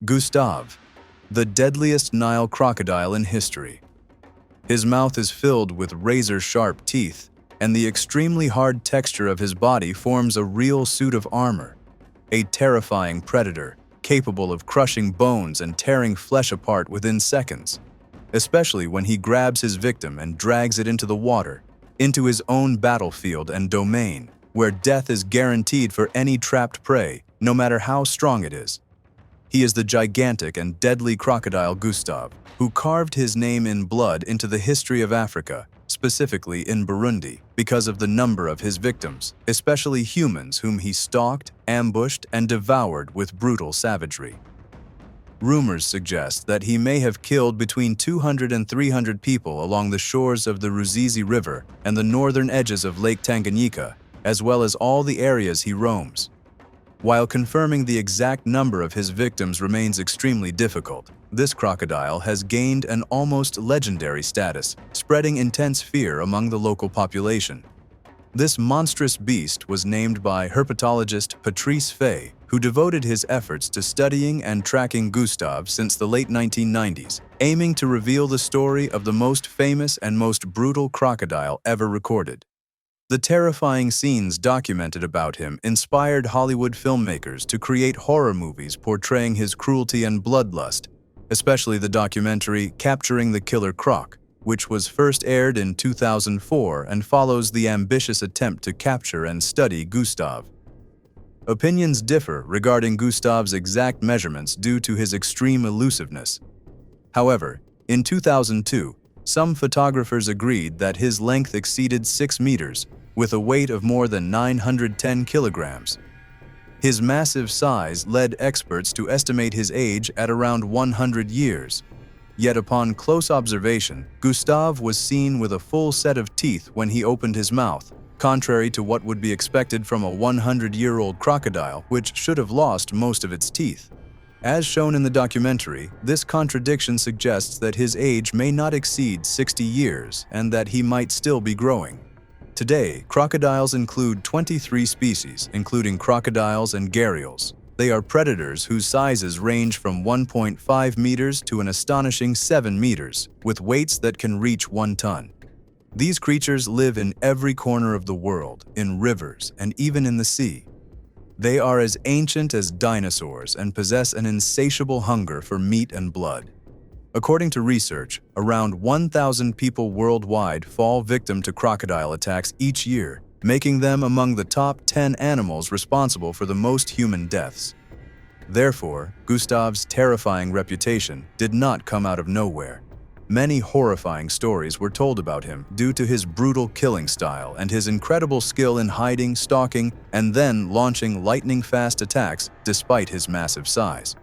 Gustave, the deadliest Nile crocodile in history. His mouth is filled with razor-sharp teeth, and the extremely hard texture of his body forms a real suit of armor. A terrifying predator, capable of crushing bones and tearing flesh apart within seconds, especially when he grabs his victim and drags it into the water, into his own battlefield and domain, where death is guaranteed for any trapped prey, no matter how strong it is. He is the gigantic and deadly crocodile Gustave, who carved his name in blood into the history of Africa, specifically in Burundi, because of the number of his victims, especially humans whom he stalked, ambushed, and devoured with brutal savagery. Rumors suggest that he may have killed between 200 and 300 people along the shores of the Ruzizi River and the northern edges of Lake Tanganyika, as well as all the areas he roams. While confirming the exact number of his victims remains extremely difficult, this crocodile has gained an almost legendary status, spreading intense fear among the local population. This monstrous beast was named by herpetologist Patrice Fay, who devoted his efforts to studying and tracking Gustave since the late 1990s, aiming to reveal the story of the most famous and most brutal crocodile ever recorded. The terrifying scenes documented about him inspired Hollywood filmmakers to create horror movies portraying his cruelty and bloodlust, especially the documentary Capturing the Killer Croc, which was first aired in 2004 and follows the ambitious attempt to capture and study Gustave. Opinions differ regarding Gustave's exact measurements due to his extreme elusiveness. However, in 2002, some photographers agreed that his length exceeded 6 meters, with a weight of more than 910 kilograms. His massive size led experts to estimate his age at around 100 years. Yet upon close observation, Gustave was seen with a full set of teeth when he opened his mouth, contrary to what would be expected from a 100-year-old crocodile, which should have lost most of its teeth. As shown in the documentary, this contradiction suggests that his age may not exceed 60 years and that he might still be growing. Today, crocodiles include 23 species, including crocodiles and gharials. They are predators whose sizes range from 1.5 meters to an astonishing 7 meters, with weights that can reach 1 ton. These creatures live in every corner of the world, in rivers, and even in the sea. They are as ancient as dinosaurs and possess an insatiable hunger for meat and blood. According to research, around 1,000 people worldwide fall victim to crocodile attacks each year, making them among the top 10 animals responsible for the most human deaths. Therefore, Gustave's terrifying reputation did not come out of nowhere. Many horrifying stories were told about him due to his brutal killing style and his incredible skill in hiding, stalking, and then launching lightning-fast attacks despite his massive size.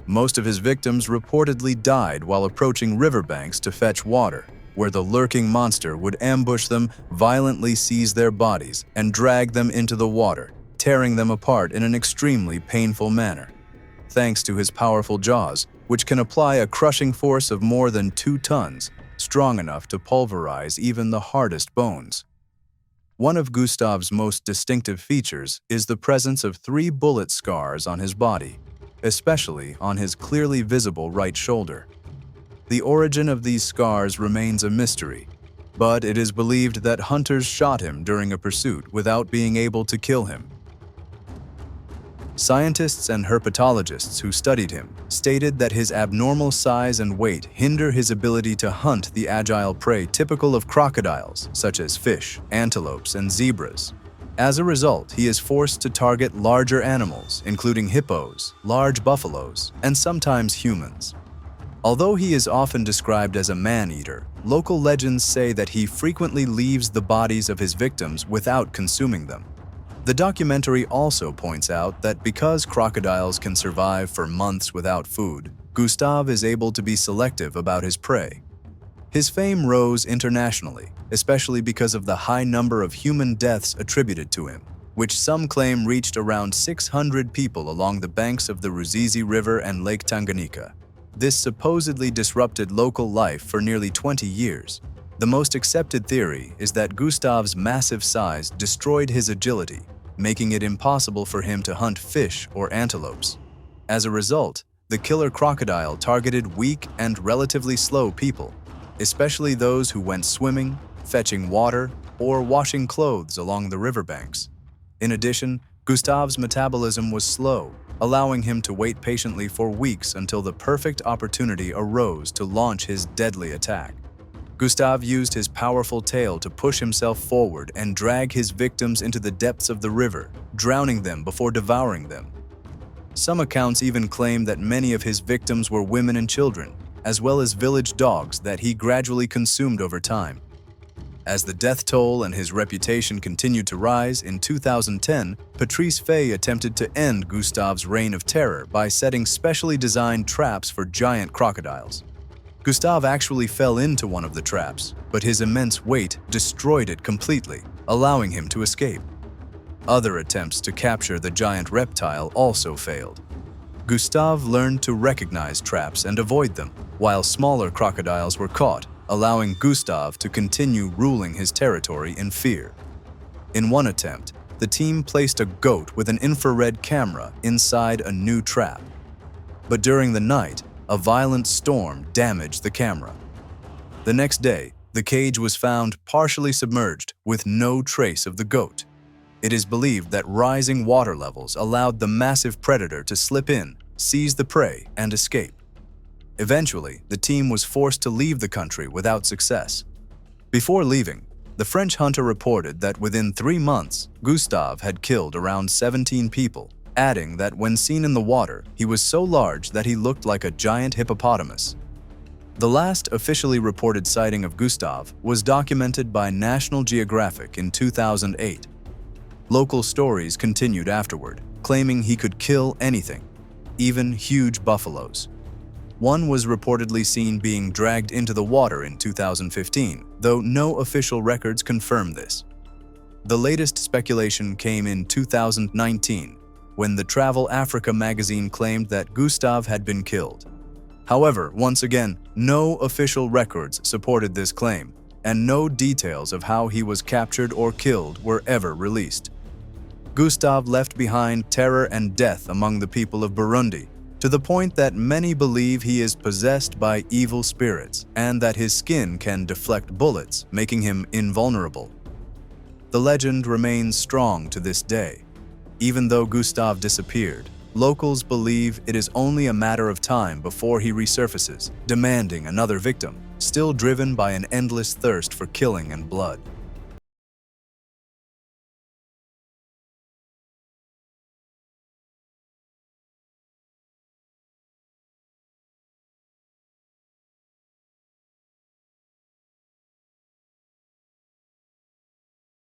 Most of his victims reportedly died while approaching riverbanks to fetch water, where the lurking monster would ambush them, violently seize their bodies, and drag them into the water, tearing them apart in an extremely painful manner. Thanks to his powerful jaws, which can apply a crushing force of more than 2 tons, strong enough to pulverize even the hardest bones. One of Gustave's most distinctive features is the presence of 3 bullet scars on his body, especially on his clearly visible right shoulder. The origin of these scars remains a mystery, but it is believed that hunters shot him during a pursuit without being able to kill him. Scientists and herpetologists who studied him stated that his abnormal size and weight hinder his ability to hunt the agile prey typical of crocodiles, such as fish, antelopes, and zebras. As a result, he is forced to target larger animals, including hippos, large buffaloes, and sometimes humans. Although he is often described as a man-eater, local legends say that he frequently leaves the bodies of his victims without consuming them. The documentary also points out that because crocodiles can survive for months without food, Gustave is able to be selective about his prey. His fame rose internationally, especially because of the high number of human deaths attributed to him, which some claim reached around 600 people along the banks of the Ruzizi River and Lake Tanganyika. This supposedly disrupted local life for nearly 20 years. The most accepted theory is that Gustave's massive size destroyed his agility, making it impossible for him to hunt fish or antelopes. As a result, the killer crocodile targeted weak and relatively slow people, especially those who went swimming, fetching water, or washing clothes along the riverbanks. In addition, Gustav's metabolism was slow, allowing him to wait patiently for weeks until the perfect opportunity arose to launch his deadly attack. Gustav used his powerful tail to push himself forward and drag his victims into the depths of the river, drowning them before devouring them. Some accounts even claim that many of his victims were women and children, as well as village dogs that he gradually consumed over time. As the death toll and his reputation continued to rise, in 2010, Patrice Fay attempted to end Gustav's reign of terror by setting specially designed traps for giant crocodiles. Gustav actually fell into one of the traps, but his immense weight destroyed it completely, allowing him to escape. Other attempts to capture the giant reptile also failed. Gustav learned to recognize traps and avoid them, while smaller crocodiles were caught, allowing Gustav to continue ruling his territory in fear. In one attempt, the team placed a goat with an infrared camera inside a new trap. But during the night, a violent storm damaged the camera. The next day, the cage was found partially submerged with no trace of the goat. It is believed that rising water levels allowed the massive predator to slip in, seize the prey, and escape. Eventually, the team was forced to leave the country without success. Before leaving, the French hunter reported that within 3 months, Gustave had killed around 17 people, adding that when seen in the water, he was so large that he looked like a giant hippopotamus. The last officially reported sighting of Gustave was documented by National Geographic in 2008. Local stories continued afterward, claiming he could kill anything, even huge buffaloes. One was reportedly seen being dragged into the water in 2015, though no official records confirm this. The latest speculation came in 2019, when the Travel Africa magazine claimed that Gustave had been killed. However, once again, no official records supported this claim, and no details of how he was captured or killed were ever released. Gustave left behind terror and death among the people of Burundi, to the point that many believe he is possessed by evil spirits and that his skin can deflect bullets, making him invulnerable. The legend remains strong to this day. Even though Gustave disappeared, locals believe it is only a matter of time before he resurfaces, demanding another victim, still driven by an endless thirst for killing and blood.